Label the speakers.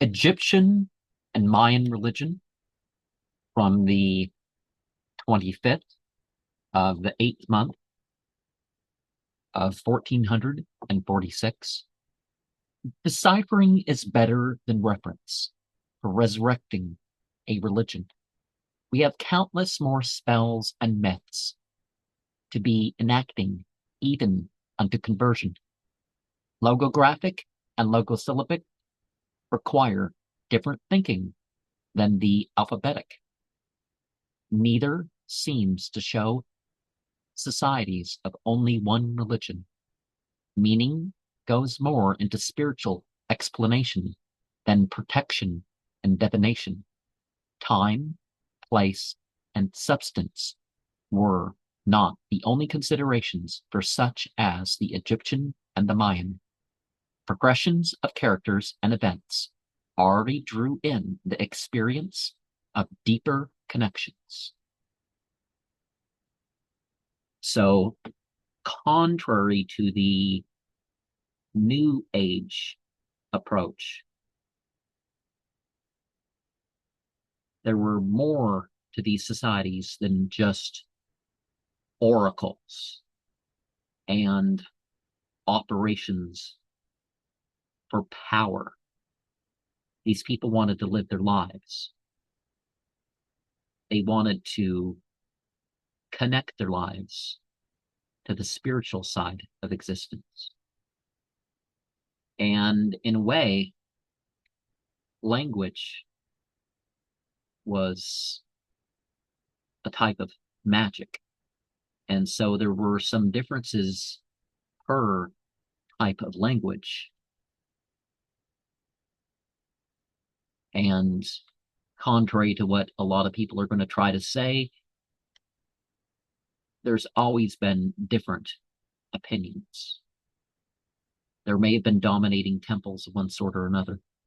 Speaker 1: Egyptian and Mayan religion from the 25th of the 8th month of 1446. Deciphering is better than reference for resurrecting a religion. We have countless more spells and myths to be enacting even unto conversion. Logographic and logosyllabic require different thinking than the alphabetic. Neither seems to show societies of only one religion. Meaning goes more into spiritual explanation than protection and divination. Time, place, and substance were not the only considerations for such as the Egyptian and the Mayan. Progressions of characters and events already drew in the experience of deeper connections. So, contrary to the New Age approach, there were more to these societies than just oracles and operations for power. These people wanted to live their lives. They wanted to connect their lives to the spiritual side of existence. And in a way, language was a type of magic. And so there were some differences per type of language. And contrary to what a lot of people are going to try to say, there's always been different opinions. There may have been dominating temples of one sort or another.